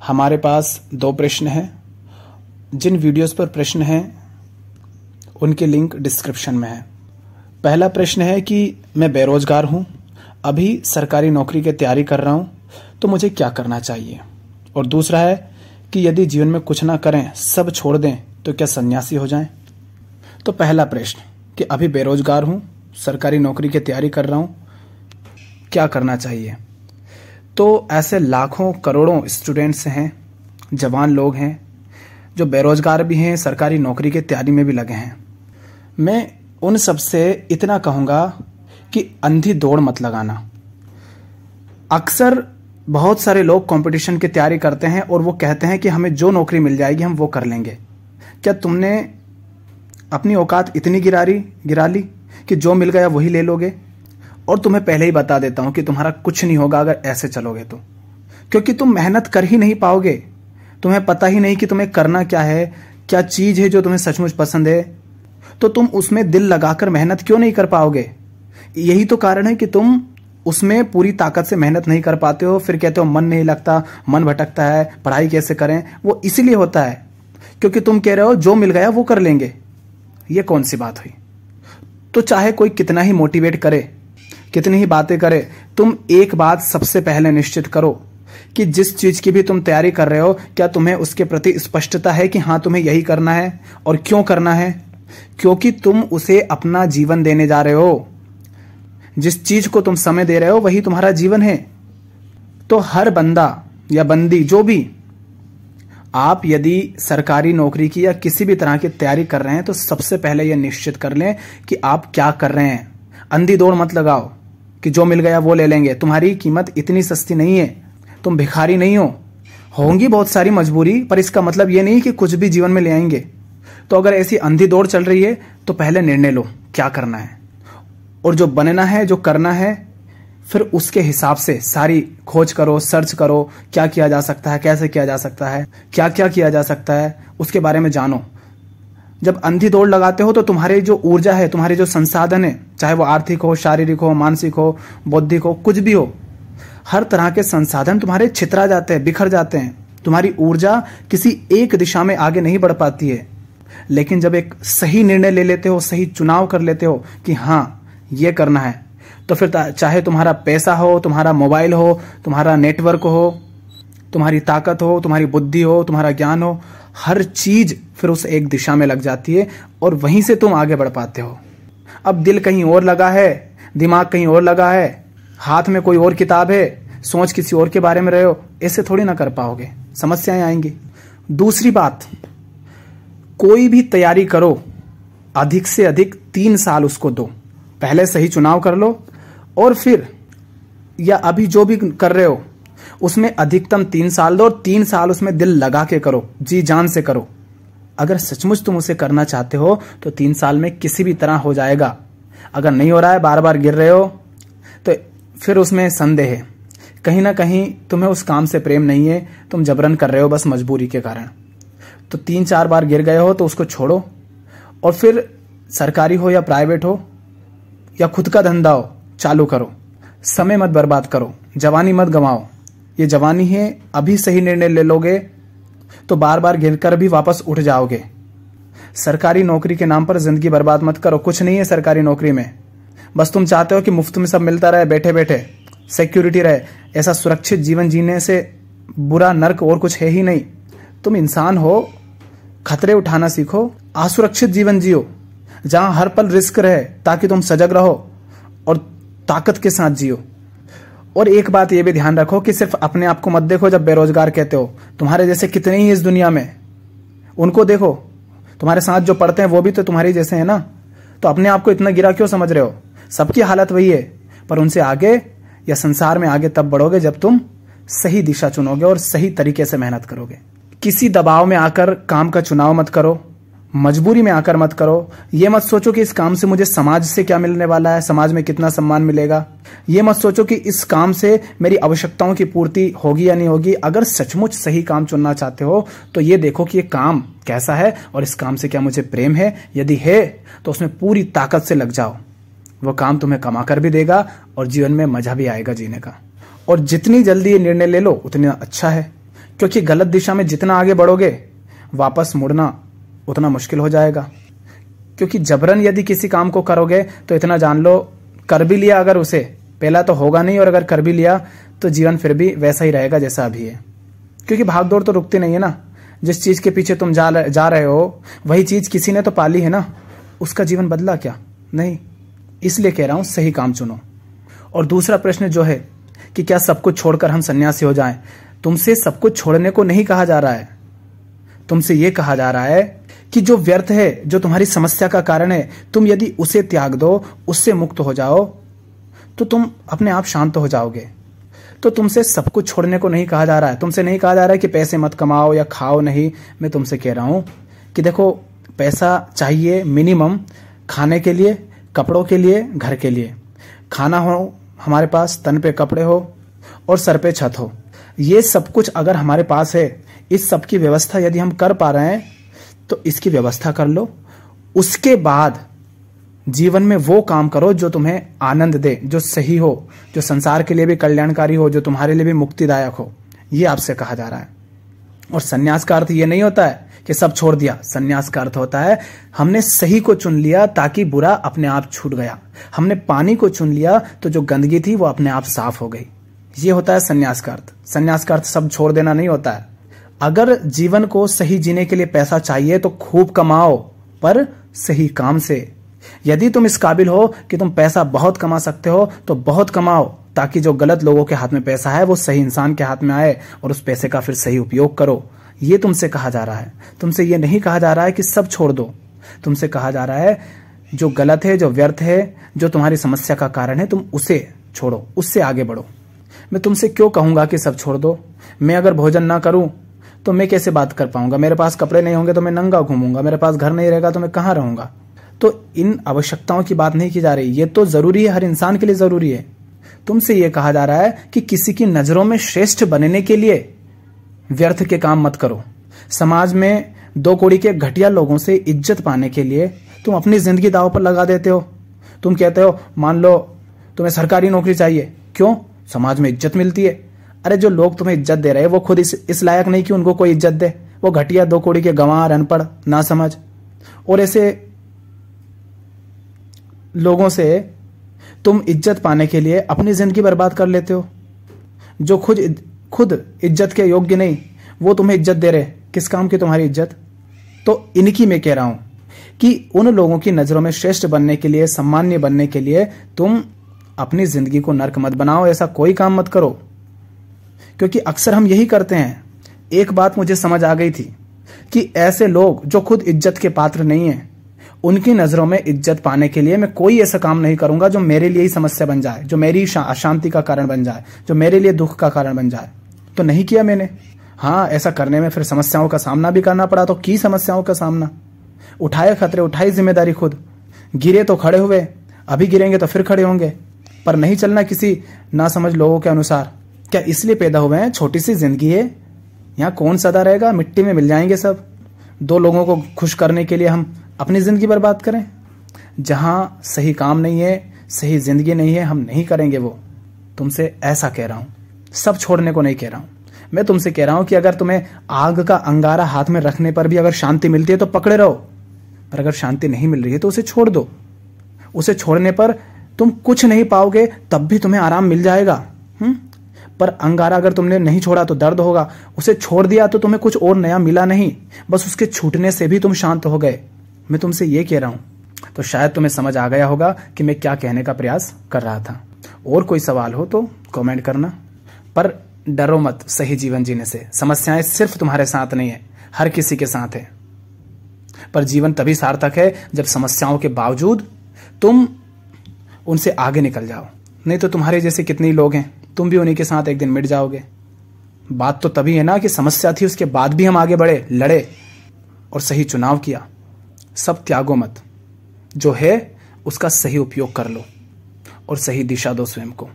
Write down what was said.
हमारे पास 2 प्रश्न हैं। जिन वीडियोस पर प्रश्न हैं उनके लिंक डिस्क्रिप्शन में है। पहला प्रश्न है कि मैं बेरोजगार हूं, अभी सरकारी नौकरी की तैयारी कर रहा हूं, तो मुझे क्या करना चाहिए। और दूसरा है कि यदि जीवन में कुछ ना करें, सब छोड़ दें, तो क्या सन्यासी हो जाएं। तो पहला प्रश्न कि अभी बेरोजगार हूं, सरकारी नौकरी की तैयारी कर रहा हूं, क्या करना चाहिए। तो ऐसे लाखों करोड़ों स्टूडेंट्स हैं, जवान लोग हैं जो बेरोजगार भी हैं, सरकारी नौकरी की तैयारी में भी लगे हैं। मैं उन सब से इतना कहूँगा कि अंधी दौड़ मत लगाना। अक्सर बहुत सारे लोग कंपटीशन की तैयारी करते हैं और वो कहते हैं कि हमें जो नौकरी मिल जाएगी हम वो कर लेंगे। क्या तुमने अपनी औकात इतनी गिरा ली कि जो मिल गया वही ले लोगे। और तुम्हें पहले ही बता देता हूं कि तुम्हारा कुछ नहीं होगा अगर ऐसे चलोगे तो, क्योंकि तुम मेहनत कर ही नहीं पाओगे। तुम्हें पता ही नहीं कि तुम्हें करना क्या है, क्या चीज है जो तुम्हें सचमुच पसंद है, तो तुम उसमें दिल लगाकर मेहनत क्यों नहीं कर पाओगे। यही तो कारण है कि तुम उसमें पूरी ताकत से मेहनत नहीं कर पाते हो। फिर कहते हो मन नहीं लगता, मन भटकता है, पढ़ाई कैसे करें। वो इसलिए होता है क्योंकि तुम कह रहे हो जो मिल गया वो कर लेंगे। ये कौन सी बात हुई। तो चाहे कोई कितना ही मोटिवेट करे, कितनी ही बातें करे, तुम एक बात सबसे पहले निश्चित करो कि जिस चीज की भी तुम तैयारी कर रहे हो, क्या तुम्हें उसके प्रति स्पष्टता है कि हाँ तुम्हें यही करना है। और क्यों करना है, क्योंकि तुम उसे अपना जीवन देने जा रहे हो। जिस चीज को तुम समय दे रहे हो वही तुम्हारा जीवन है। तो हर बंदा या बंदी जो भी, आप यदि सरकारी नौकरी की या किसी भी तरह की तैयारी कर रहे हैं तो सबसे पहले यह निश्चित कर लें कि आप क्या कर रहे हैं। अंधी दौड़ मत लगाओ कि जो मिल गया वो ले लेंगे। तुम्हारी कीमत इतनी सस्ती नहीं है, तुम भिखारी नहीं हो। होंगी बहुत सारी मजबूरी, पर इसका मतलब ये नहीं कि कुछ भी जीवन में ले आएंगे। तो अगर ऐसी अंधी दौड़ चल रही है तो पहले निर्णय लो क्या करना है, और जो बनना है, जो करना है, फिर उसके हिसाब से सारी खोज करो, सर्च करो, क्या किया जा सकता है, कैसे किया जा सकता है, क्या क्या किया जा सकता है, उसके बारे में जानो। जब अंधी दौड़ लगाते हो तो तुम्हारी जो ऊर्जा है, तुम्हारे जो संसाधन है, चाहे वो आर्थिक हो, शारीरिक हो, मानसिक हो, बौद्धिक हो, कुछ भी हो, हर तरह के संसाधन तुम्हारे छितरा जाते हैं, बिखर जाते हैं। तुम्हारी ऊर्जा किसी एक दिशा में आगे नहीं बढ़ पाती है। लेकिन जब एक सही निर्णय ले लेते हो, सही चुनाव कर लेते हो कि हाँ ये करना है, तो फिर चाहे तुम्हारा पैसा हो, तुम्हारा मोबाइल हो, तुम्हारा नेटवर्क हो, तुम्हारी ताकत हो, तुम्हारी बुद्धि हो, तुम्हारा ज्ञान हो, हर चीज फिर उस एक दिशा में लग जाती है और वहीं से तुम आगे बढ़ पाते हो। अब दिल कहीं और लगा है, दिमाग कहीं और लगा है, हाथ में कोई और किताब है, सोच किसी और के बारे में रहे हो, ऐसे थोड़ी ना कर पाओगे, समस्याएं आएंगी। दूसरी बात, कोई भी तैयारी करो, अधिक से अधिक 3 साल उसको दो। पहले सही चुनाव कर लो और फिर, या अभी जो भी कर रहे हो उसमें अधिकतम 3 साल दो और 3 साल उसमें दिल लगा के करो, जी जान से करो। अगर सचमुच तुम उसे करना चाहते हो तो 3 साल में किसी भी तरह हो जाएगा। अगर नहीं हो रहा है, बार बार गिर रहे हो, तो फिर उसमें संदेह है, कहीं ना कहीं तुम्हें उस काम से प्रेम नहीं है, तुम जबरन कर रहे हो बस मजबूरी के कारण। तो 3-4 बार गिर गए हो तो उसको छोड़ो और फिर सरकारी हो या प्राइवेट हो या खुद का धंधा हो, चालू करो। समय मत बर्बाद करो, जवानी मत गंवाओ। ये जवानी है, अभी सही निर्णय ले लोगे तो बार बार गिरकर भी वापस उठ जाओगे। सरकारी नौकरी के नाम पर जिंदगी बर्बाद मत करो। कुछ नहीं है सरकारी नौकरी में, बस तुम चाहते हो कि मुफ्त में सब मिलता रहे, बैठे बैठे सिक्योरिटी रहे। ऐसा सुरक्षित जीवन जीने से बुरा नर्क और कुछ है ही नहीं। तुम इंसान हो, खतरे उठाना सीखो, असुरक्षित जीवन जियो जहां हर पल रिस्क रहे, ताकि तुम सजग रहो और ताकत के साथ जियो। और एक बात ये भी ध्यान रखो कि सिर्फ अपने आप को मत देखो जब बेरोजगार कहते हो। तुम्हारे जैसे कितने ही इस दुनिया में, उनको देखो। तुम्हारे साथ जो पढ़ते हैं वो भी तो तुम्हारे जैसे हैं ना। तो अपने आप को इतना गिरा क्यों समझ रहे हो। सबकी हालत वही है, पर उनसे आगे या संसार में आगे तब बढ़ोगे जब तुम सही दिशा चुनोगे और सही तरीके से मेहनत करोगे। किसी दबाव में आकर काम का चुनाव मत करो, मजबूरी में आकर मत करो। ये मत सोचो कि इस काम से मुझे समाज से क्या मिलने वाला है, समाज में कितना सम्मान मिलेगा। ये मत सोचो कि इस काम से मेरी आवश्यकताओं की पूर्ति होगी या नहीं होगी। अगर सचमुच सही काम चुनना चाहते हो तो ये देखो कि ये काम कैसा है और इस काम से क्या मुझे प्रेम है। यदि है तो उसमें पूरी ताकत से लग जाओ। वो काम तुम्हें कमा कर भी देगा और जीवन में मजा भी आएगा जीने का। और जितनी जल्दी ये निर्णय ले लो उतना अच्छा है, क्योंकि गलत दिशा में जितना आगे बढ़ोगे वापस मुड़ना उतना मुश्किल हो जाएगा। क्योंकि जबरन यदि किसी काम को करोगे तो इतना जान लो, कर भी लिया अगर उसे, पहला तो होगा नहीं, और अगर कर भी लिया तो जीवन फिर भी वैसा ही रहेगा जैसा अभी है। क्योंकि भागदौड़ तो रुकती नहीं है ना। जिस चीज के पीछे तुम जा रहे हो वही चीज किसी ने तो पाली है ना, उसका जीवन बदला क्या? नहीं। इसलिए कह रहा हूं सही काम चुनो। और दूसरा प्रश्न जो है कि क्या सब कुछ छोड़कर हम सन्यासी हो जाएं, तुमसे सब कुछ छोड़ने को नहीं कहा जा रहा है। तुमसे यह कहा जा रहा है कि जो व्यर्थ है, जो तुम्हारी समस्या का कारण है, तुम यदि उसे त्याग दो, उससे मुक्त हो जाओ, तो तुम अपने आप शांत हो जाओगे। तो तुमसे सब कुछ छोड़ने को नहीं कहा जा रहा है। तुमसे नहीं कहा जा रहा है कि पैसे मत कमाओ या खाओ, नहीं। मैं तुमसे कह रहा हूं कि देखो, पैसा चाहिए मिनिमम खाने के लिए, कपड़ों के लिए, घर के लिए। खाना हो हमारे पास, तन पे कपड़े हो और सर पे छत हो। ये सब कुछ अगर हमारे पास है, इस सब की व्यवस्था यदि हम कर पा रहे हैं तो इसकी व्यवस्था कर लो। उसके बाद जीवन में वो काम करो जो तुम्हें आनंद दे, जो सही हो, जो संसार के लिए भी कल्याणकारी हो, जो तुम्हारे लिए भी मुक्तिदायक हो। ये आपसे कहा जा रहा है। और सन्यास का अर्थ ये नहीं होता है कि सब छोड़ दिया। सन्यास का अर्थ होता है हमने सही को चुन लिया ताकि बुरा अपने आप छूट गया। हमने पानी को चुन लिया तो जो गंदगी थी वो अपने आप साफ हो गई। ये होता है सन्यास का अर्थ। सन्यास का अर्थ सब छोड़ देना नहीं होता है। अगर जीवन को सही जीने के लिए पैसा चाहिए तो खूब कमाओ, पर सही काम से। यदि तुम इस काबिल हो कि तुम पैसा बहुत कमा सकते हो तो बहुत कमाओ, ताकि जो गलत लोगों के हाथ में पैसा है वो सही इंसान के हाथ में आए और उस पैसे का फिर सही उपयोग करो। ये तुमसे कहा जा रहा है। तुमसे ये नहीं कहा जा रहा है कि सब छोड़ दो। तुमसे कहा जा रहा है जो गलत है, जो व्यर्थ है, जो तुम्हारी समस्या का कारण है, तुम उसे छोड़ो, उससे आगे बढ़ो। मैं तुमसे क्यों कहूंगा कि सब छोड़ दो? मैं अगर भोजन ना करूं तो मैं कैसे बात कर पाऊंगा? मेरे पास कपड़े नहीं होंगे तो मैं नंगा घूमूंगा, मेरे पास घर नहीं रहेगा तो मैं कहां रहूंगा? तो इन आवश्यकताओं की बात नहीं की जा रही। ये तो जरूरी है, हर इंसान के लिए जरूरी है। तुमसे यह कहा जा रहा है कि किसी की नजरों में श्रेष्ठ बनने के लिए व्यर्थ के काम मत करो। समाज में दो कौड़ी के घटिया लोगों से इज्जत पाने के लिए तुम अपनी जिंदगी दांव पर लगा देते हो। तुम कहते हो मान लो तुम्हें सरकारी नौकरी चाहिए, क्यों? समाज में इज्जत मिलती है। अरे जो लोग तुम्हें इज्जत दे रहे हैं वो खुद इस लायक नहीं कि उनको कोई इज्जत दे। वो घटिया, दो कौड़ी के गंवार, अनपढ़, ना समझ, और ऐसे लोगों से तुम इज्जत पाने के लिए अपनी जिंदगी बर्बाद कर लेते हो। जो खुद इज्जत के योग्य नहीं, वो तुम्हें इज्जत दे रहे। किस काम की तुम्हारी इज्जत? तो इनकी मैं कह रहा हूं कि उन लोगों की नजरों में श्रेष्ठ बनने के लिए, सम्मान्य बनने के लिए तुम अपनी जिंदगी को नर्क मत बनाओ। ऐसा कोई काम मत करो, क्योंकि अक्सर हम यही करते हैं। एक बात मुझे समझ आ गई थी कि ऐसे लोग जो खुद इज्जत के पात्र नहीं है, उनकी नजरों में इज्जत पाने के लिए मैं कोई ऐसा काम नहीं करूंगा जो मेरे लिए ही समस्या बन जाए, जो मेरी अशांति का कारण बन जाए, जो मेरे लिए दुख का कारण बन जाए। तो नहीं किया मैंने। हाँ, ऐसा करने में फिर समस्याओं का सामना भी करना पड़ा। तो की समस्याओं का सामना, उठाए खतरे, उठाई जिम्मेदारी खुद। गिरे तो खड़े हुए, अभी गिरेंगे तो फिर खड़े होंगे, पर नहीं चलना किसी नासमझ लोगों के अनुसार। क्या इसलिए पैदा हुए हैं? छोटी सी जिंदगी है, यहाँ कौन सदा रहेगा? मिट्टी में मिल जाएंगे सब। दो लोगों को खुश करने के लिए हम अपनी जिंदगी बर्बाद करें? जहां सही काम नहीं है, सही जिंदगी नहीं है, हम नहीं करेंगे वो। तुमसे ऐसा कह रहा हूं, सब छोड़ने को नहीं कह रहा हूं। मैं तुमसे कह रहा हूं कि अगर तुम्हें आग का अंगारा हाथ में रखने पर भी अगर शांति मिलती है तो पकड़े रहो, पर अगर शांति नहीं मिल रही है तो उसे छोड़ दो। उसे छोड़ने पर तुम कुछ नहीं पाओगे, तब भी तुम्हें आराम मिल जाएगा। पर अंगारा अगर तुमने नहीं छोड़ा तो दर्द होगा। उसे छोड़ दिया तो तुम्हें कुछ और नया मिला नहीं, बस उसके छूटने से भी तुम शांत हो गए। मैं तुमसे ये कह रहा हूं। तो शायद तुम्हें समझ आ गया होगा कि मैं क्या कहने का प्रयास कर रहा था। और कोई सवाल हो तो कमेंट करना, पर डरो मत सही जीवन जीने से। समस्याएं सिर्फ तुम्हारे साथ नहीं है, हर किसी के साथ है। पर जीवन तभी सार्थक है जब समस्याओं के बावजूद तुम उनसे आगे निकल जाओ। नहीं तो तुम्हारे जैसे कितने लोग हैं, तुम भी उन्हीं के साथ एक दिन मिट जाओगे। बात तो तभी है ना कि समस्या थी, उसके बाद भी हम आगे बढ़े, लड़े और सही चुनाव किया। सब त्यागो मत, जो है उसका सही उपयोग कर लो और सही दिशा दो स्वयं को।